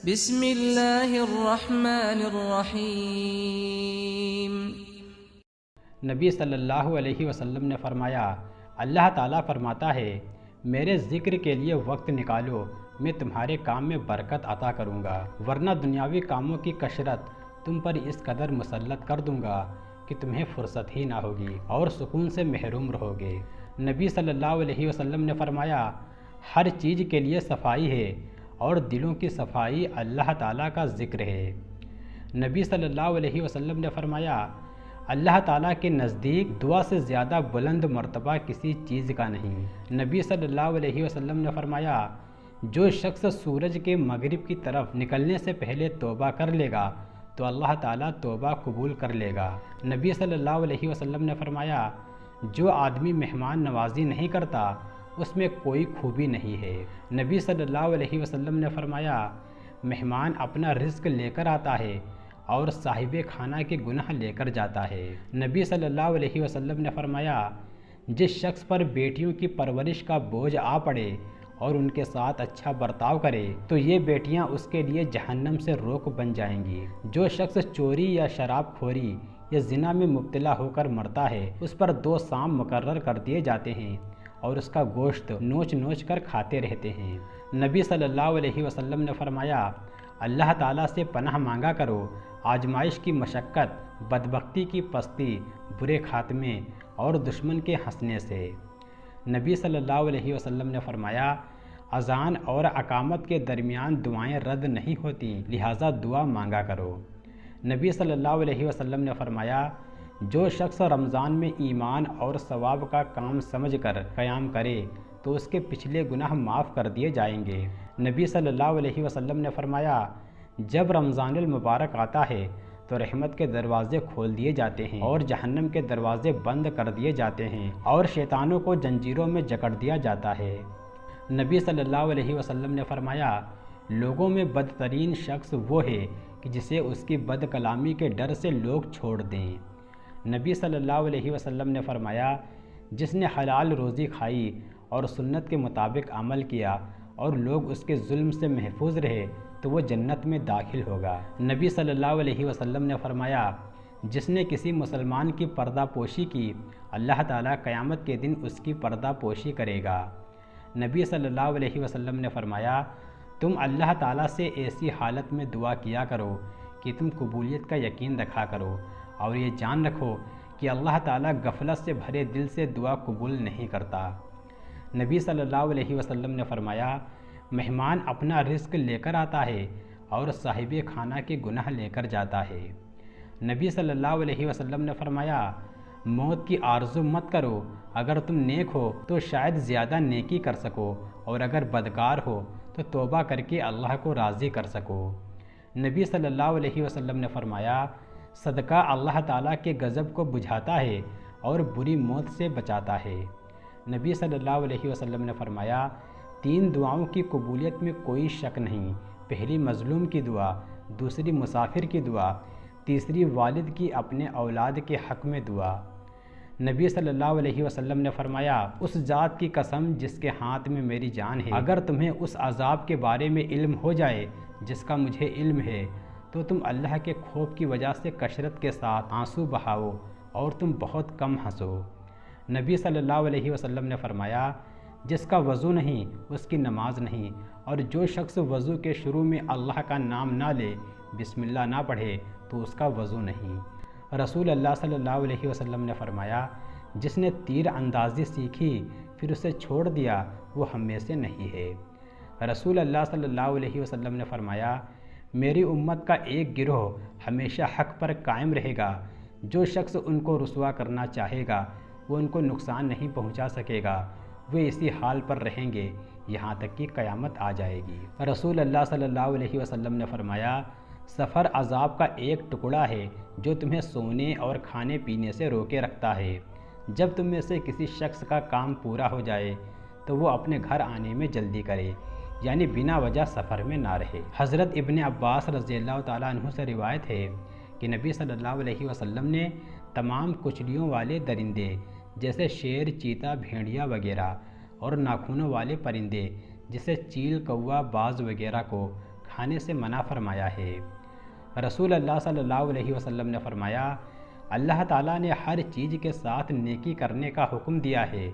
بسم اللہ الرحمن الرحیم۔ نبی صلی اللہ علیہ وسلم نے فرمایا، اللہ تعالیٰ فرماتا ہے، میرے ذکر کے لیے وقت نکالو، میں تمہارے کام میں برکت عطا کروں گا، ورنہ دنیاوی کاموں کی کثرت تم پر اس قدر مسلط کر دوں گا کہ تمہیں فرصت ہی نہ ہوگی اور سکون سے محروم رہو گے۔ نبی صلی اللہ علیہ وسلم نے فرمایا، ہر چیز کے لیے صفائی ہے اور دلوں کی صفائی اللہ تعالیٰ کا ذکر ہے۔ نبی صلی اللہ علیہ وسلم نے فرمایا، اللہ تعالیٰ کے نزدیک دعا سے زیادہ بلند مرتبہ کسی چیز کا نہیں۔ نبی صلی اللہ علیہ وسلم نے فرمایا، جو شخص سورج کے مغرب کی طرف نکلنے سے پہلے توبہ کر لے گا تو اللہ تعالیٰ توبہ قبول کر لے گا۔ نبی صلی اللہ علیہ وسلم نے فرمایا، جو آدمی مہمان نوازی نہیں کرتا اس میں کوئی خوبی نہیں ہے۔ نبی صلی اللہ علیہ وسلم نے فرمایا، مہمان اپنا رزق لے کر آتا ہے اور صاحب خانہ کے گناہ لے کر جاتا ہے۔ نبی صلی اللہ علیہ وسلم نے فرمایا، جس شخص پر بیٹیوں کی پرورش کا بوجھ آ پڑے اور ان کے ساتھ اچھا برتاؤ کرے تو یہ بیٹیاں اس کے لیے جہنم سے روک بن جائیں گی۔ جو شخص چوری یا شراب خوری یا زنا میں مبتلا ہو کر مرتا ہے اس پر 2 سام مقرر کر دیے جاتے ہیں اور اس کا گوشت نوچ نوچ کر کھاتے رہتے ہیں۔ نبی صلی اللہ علیہ وسلم نے فرمایا، اللہ تعالیٰ سے پناہ مانگا کرو آزمائش کی مشقت، بدبختی کی پستی، برے خاتمے اور دشمن کے ہنسنے سے۔ نبی صلی اللہ علیہ وسلم نے فرمایا، اذان اور اقامت کے درمیان دعائیں رد نہیں ہوتی، لہٰذا دعا مانگا کرو۔ نبی صلی اللہ علیہ وسلم نے فرمایا، جو شخص رمضان میں ایمان اور ثواب کا کام سمجھ کر قیام کرے تو اس کے پچھلے گناہ معاف کر دیے جائیں گے۔ نبی صلی اللہ علیہ وسلم نے فرمایا، جب رمضان المبارک آتا ہے تو رحمت کے دروازے کھول دیے جاتے ہیں اور جہنم کے دروازے بند کر دیے جاتے ہیں اور شیطانوں کو زنجیروں میں جکڑ دیا جاتا ہے۔ نبی صلی اللہ علیہ وسلم نے فرمایا، لوگوں میں بدترین شخص وہ ہے کہ جسے اس کی بد کلامی کے ڈر سے لوگ چھوڑ دیں۔ نبی صلی اللہ علیہ وسلم نے فرمایا، جس نے حلال روزی کھائی اور سنت کے مطابق عمل کیا اور لوگ اس کے ظلم سے محفوظ رہے تو وہ جنت میں داخل ہوگا۔ نبی صلی اللہ علیہ وسلم نے فرمایا، جس نے کسی مسلمان کی پردہ پوشی کی اللہ تعالیٰ قیامت کے دن اس کی پردہ پوشی کرے گا۔ نبی صلی اللہ علیہ وسلم نے فرمایا، تم اللہ تعالیٰ سے ایسی حالت میں دعا کیا کرو کہ تم قبولیت کا یقین رکھا کرو اور یہ جان رکھو کہ اللہ تعالیٰ غفلت سے بھرے دل سے دعا قبول نہیں کرتا۔ نبی صلی اللہ علیہ وسلم نے فرمایا، مہمان اپنا رزق لے کر آتا ہے اور صاحب خانہ کے گناہ لے کر جاتا ہے۔ نبی صلی اللہ علیہ وسلم نے فرمایا، موت کی آرزو مت کرو، اگر تم نیک ہو تو شاید زیادہ نیکی کر سکو اور اگر بدکار ہو تو توبہ کر کے اللہ کو راضی کر سکو۔ نبی صلی اللہ علیہ وسلم نے فرمایا، صدقہ اللہ تعالیٰ کے غضب کو بجھاتا ہے اور بری موت سے بچاتا ہے۔ نبی صلی اللہ علیہ وسلم نے فرمایا، 3 دعاؤں کی قبولیت میں کوئی شک نہیں، پہلی مظلوم کی دعا، دوسری مسافر کی دعا، تیسری والد کی اپنے اولاد کے حق میں دعا۔ نبی صلی اللہ علیہ وسلم نے فرمایا، اس ذات کی قسم جس کے ہاتھ میں میری جان ہے، اگر تمہیں اس عذاب کے بارے میں علم ہو جائے جس کا مجھے علم ہے تو تم اللہ کے خوف کی وجہ سے کثرت کے ساتھ آنسو بہاؤ اور تم بہت کم ہنسو۔ نبی صلی اللہ علیہ وسلم نے فرمایا، جس کا وضو نہیں اس کی نماز نہیں، اور جو شخص وضو کے شروع میں اللہ کا نام نہ لے، بسم اللہ نہ پڑھے تو اس کا وضو نہیں۔ رسول اللہ صلی اللہ علیہ وسلم نے فرمایا، جس نے تیر اندازی سیکھی پھر اسے چھوڑ دیا وہ ہم میں سے نہیں ہے۔ رسول اللہ صلی اللہ علیہ وسلم نے فرمایا، میری امت کا ایک گروہ ہمیشہ حق پر قائم رہے گا، جو شخص ان کو رسوا کرنا چاہے گا وہ ان کو نقصان نہیں پہنچا سکے گا، وہ اسی حال پر رہیں گے یہاں تک کہ قیامت آ جائے گی۔ رسول اللہ صلی اللہ علیہ وسلم نے فرمایا، سفر عذاب کا ایک ٹکڑا ہے جو تمہیں سونے اور کھانے پینے سے روکے رکھتا ہے۔ جب تم میں سے کسی شخص کا کام پورا ہو جائے تو وہ اپنے گھر آنے میں جلدی کرے، یعنی بنا وجہ سفر میں نہ رہے۔ حضرت ابن عباس رضی اللہ تعالیٰ عنہ سے روایت ہے کہ نبی صلی اللہ علیہ وسلم نے تمام کچلیوں والے درندے جیسے شیر، چیتا، بھیڑیا وغیرہ اور ناخنوں والے پرندے جیسے چیل، کوا، باز وغیرہ کو کھانے سے منع فرمایا ہے۔ رسول اللہ صلی اللہ علیہ وسلم نے فرمایا، اللہ تعالیٰ نے ہر چیز کے ساتھ نیکی کرنے کا حکم دیا ہے۔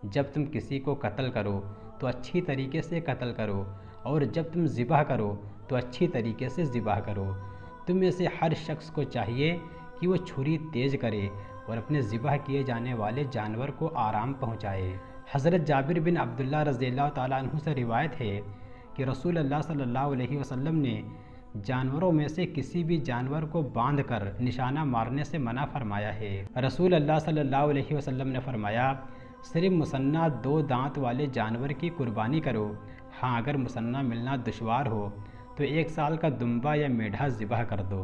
جب تم کسی کو قتل کرو تو اچھی طریقے سے قتل کرو، اور جب تم ذبح کرو تو اچھی طریقے سے ذبح کرو۔ تم میں سے ہر شخص کو چاہیے کہ وہ چھری تیز کرے اور اپنے ذبح کیے جانے والے جانور کو آرام پہنچائے۔ حضرت جابر بن عبداللہ رضی اللہ تعالیٰ عنہ سے روایت ہے کہ رسول اللہ صلی اللہ علیہ وسلم نے جانوروں میں سے کسی بھی جانور کو باندھ کر نشانہ مارنے سے منع فرمایا ہے۔ رسول اللہ صلی اللہ علیہ وسلم نے فرمایا، صرف مثنیٰ 2 دانت والے جانور کی قربانی کرو۔ ہاں، اگر مثنیٰ ملنا دشوار ہو تو 1 سال کا دمبا یا میڈھا ذبح کر دو۔